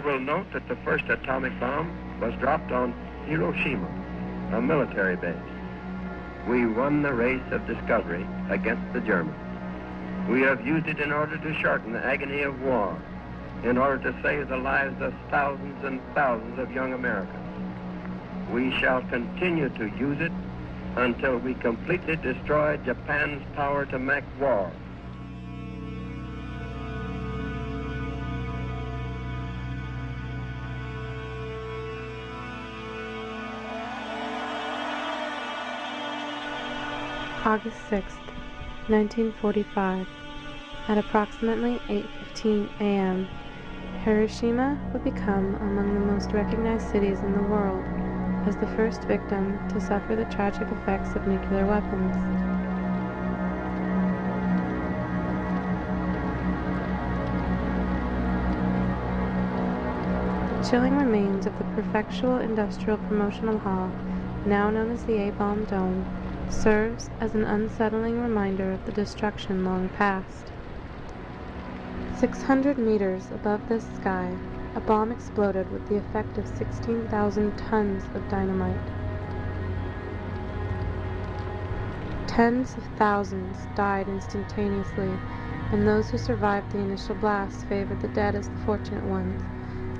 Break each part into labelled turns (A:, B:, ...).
A: will note that the first atomic bomb was dropped on Hiroshima, a military base. We won the race of discovery against the Germans. We have used it in order to shorten the agony of war, in order to save the lives of thousands and thousands of young Americans. We shall continue to use it until we completely destroy Japan's power to make war.
B: August 6th, 1945. At approximately 8:15 a.m., Hiroshima would become among the most recognized cities in the world as the first victim to suffer the tragic effects of nuclear weapons. The chilling remains of the Prefectural Industrial Promotional Hall, now known as the A-Bomb Dome, serves as an unsettling reminder of the destruction long past. 600 meters above the sky, a bomb exploded with the effect of 16,000 tons of dynamite. Tens of thousands died instantaneously, and those who survived the initial blast favored the dead as the fortunate ones.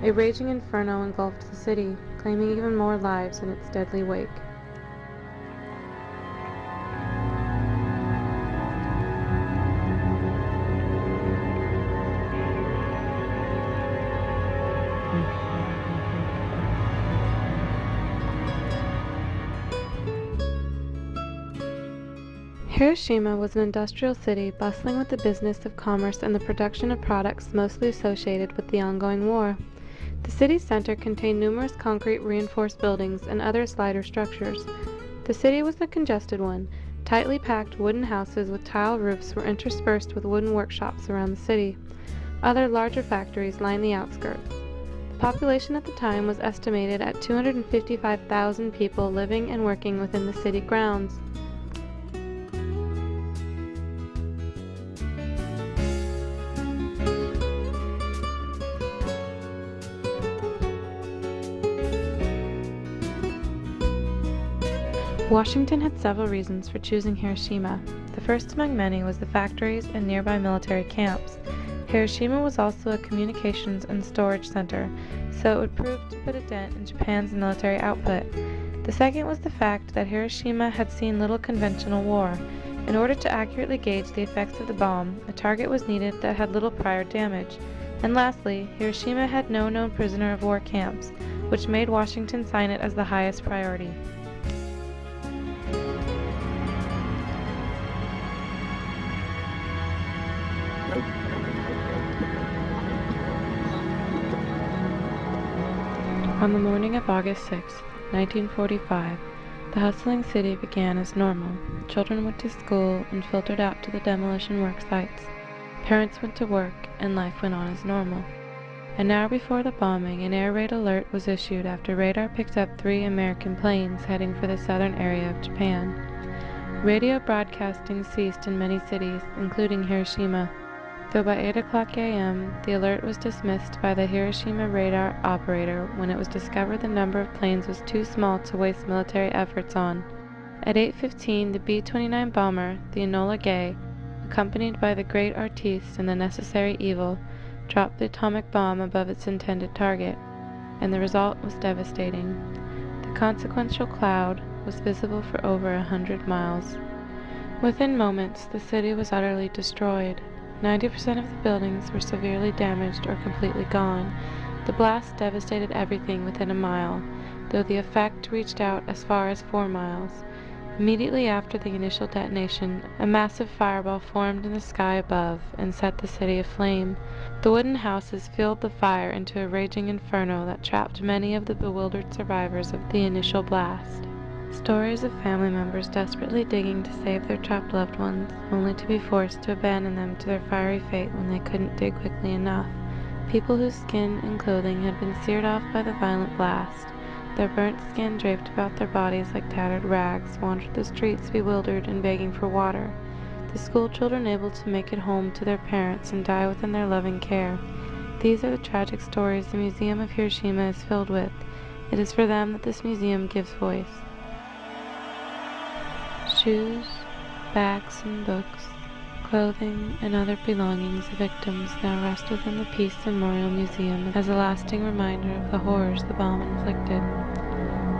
B: A raging inferno engulfed the city, claiming even more lives in its deadly wake. Hiroshima was an industrial city bustling with the business of commerce and the production of products mostly associated with the ongoing war. The city's center contained numerous concrete reinforced buildings and other lighter structures. The city was a congested one. Tightly packed wooden houses with tile roofs were interspersed with wooden workshops around the city. Other larger factories lined the outskirts. The population at the time was estimated at 255,000 people living and working within the city grounds. Washington had several reasons for choosing Hiroshima. The first among many was the factories and nearby military camps. Hiroshima was also a communications and storage center, so it would prove to put a dent in Japan's military output. The second was the fact that Hiroshima had seen little conventional war. In order to accurately gauge the effects of the bomb, a target was needed that had little prior damage. And lastly, Hiroshima had no known prisoner of war camps, which made Washington sign it as the highest priority. On the morning of August 6, 1945, the hustling city began as normal. Children went to school and filtered out to the demolition work sites. Parents went to work, and life went on as normal. An hour before the bombing, an air raid alert was issued after radar picked up 3 American planes heading for the southern area of Japan. Radio broadcasting ceased in many cities, including Hiroshima. Though by 8 o'clock a.m., the alert was dismissed by the Hiroshima radar operator when it was discovered the number of planes was too small to waste military efforts on. At 8:15, the B-29 bomber, the Enola Gay, accompanied by the great artiste and the necessary evil, dropped the atomic bomb above its intended target, and the result was devastating. The consequential cloud was visible for over 100 miles. Within moments, the city was utterly destroyed. 90% of the buildings were severely damaged or completely gone. The blast devastated everything within a mile, though the effect reached out as far as 4 miles. Immediately after the initial detonation, a massive fireball formed in the sky above and set the city aflame. The wooden houses fueled the fire into a raging inferno that trapped many of the bewildered survivors of the initial blast. Stories of family members desperately digging to save their trapped loved ones, only to be forced to abandon them to their fiery fate when they couldn't dig quickly enough. People whose skin and clothing had been seared off by the violent blast. Their burnt skin draped about their bodies like tattered rags, wandered the streets bewildered and begging for water. The school children able to make it home to their parents and die within their loving care. These are the tragic stories the Museum of Hiroshima is filled with. It is for them that this museum gives voice. Shoes, bags and books, clothing, and other belongings of victims now rest within the Peace Memorial Museum as a lasting reminder of the horrors the bomb inflicted.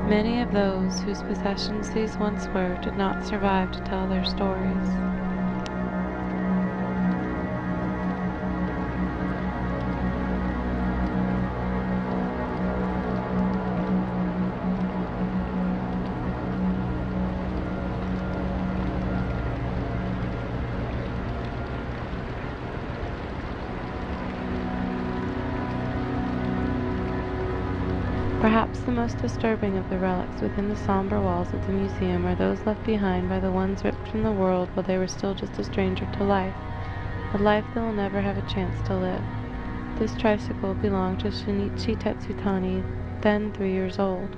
B: Many of those whose possessions these once were did not survive to tell their stories. Perhaps the most disturbing of the relics within the somber walls of the museum are those left behind by the ones ripped from the world while they were still just a stranger to life, a life they will never have a chance to live. This tricycle belonged to Shinichi Tetsutani, then 3 years old.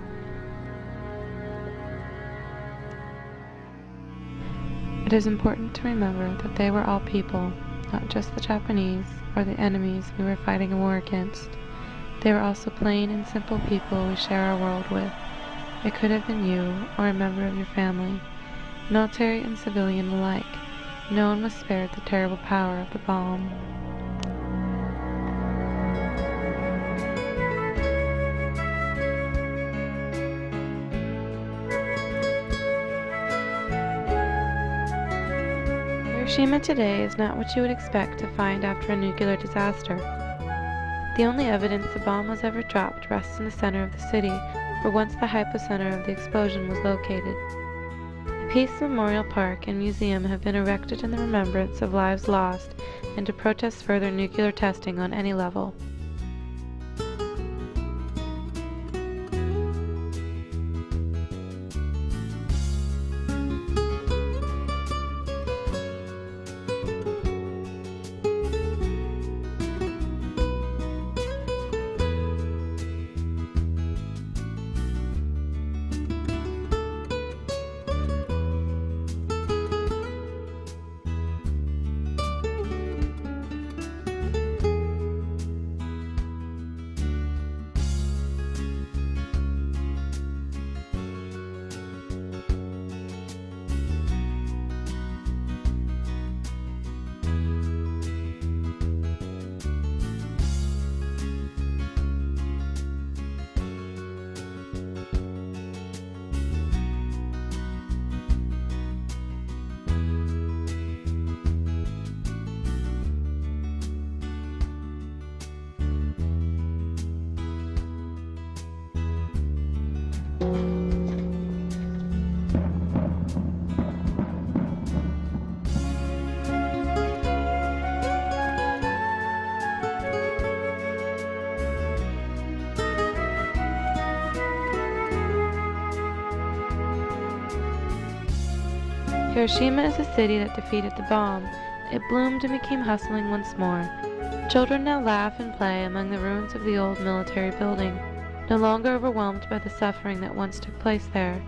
B: It is important to remember that they were all people, not just the Japanese or the enemies we were fighting a war against. They were also plain and simple people we share our world with. It could have been you or a member of your family, military and civilian alike. No one was spared the terrible power of the bomb. Hiroshima today is not what you would expect to find after a nuclear disaster. The only evidence the bomb was ever dropped rests in the center of the city, where once the hypocenter of the explosion was located. The Peace Memorial Park and Museum have been erected in the remembrance of lives lost and to protest further nuclear testing on any level. Hiroshima is a city that defeated the bomb. It bloomed and became hustling once more. Children now laugh and play among the ruins of the old military building, no longer overwhelmed by the suffering that once took place there.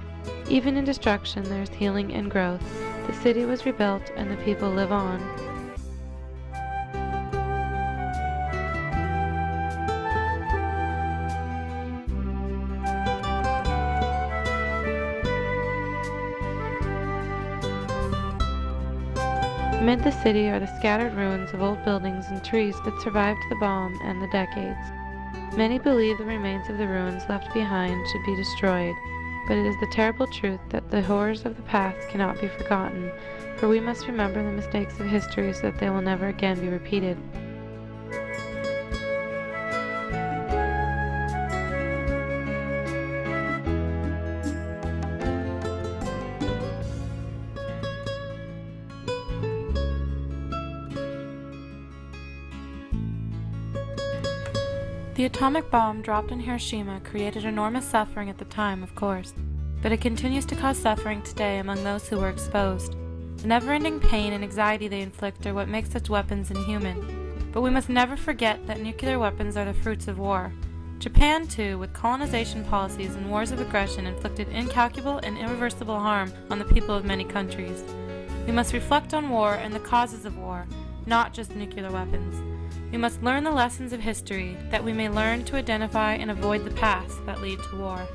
B: Even in destruction there is healing and growth. The city was rebuilt and the people live on. Amid the city are the scattered ruins of old buildings and trees that survived the bomb and the decades. Many believe the remains of the ruins left behind should be destroyed, but it is the terrible truth that the horrors of the past cannot be forgotten, for we must remember the mistakes of history so that they will never again be repeated. The atomic bomb dropped in Hiroshima created enormous suffering at the time, of course, but it continues to cause suffering today among those who were exposed. The never-ending pain and anxiety they inflict are what makes such weapons inhuman. But we must never forget that nuclear weapons are the fruits of war. Japan, too, with colonization policies and wars of aggression, inflicted incalculable and irreversible harm on the people of many countries. We must reflect on war and the causes of war, not just nuclear weapons. We must learn the lessons of history that we may learn to identify and avoid the paths that lead to war.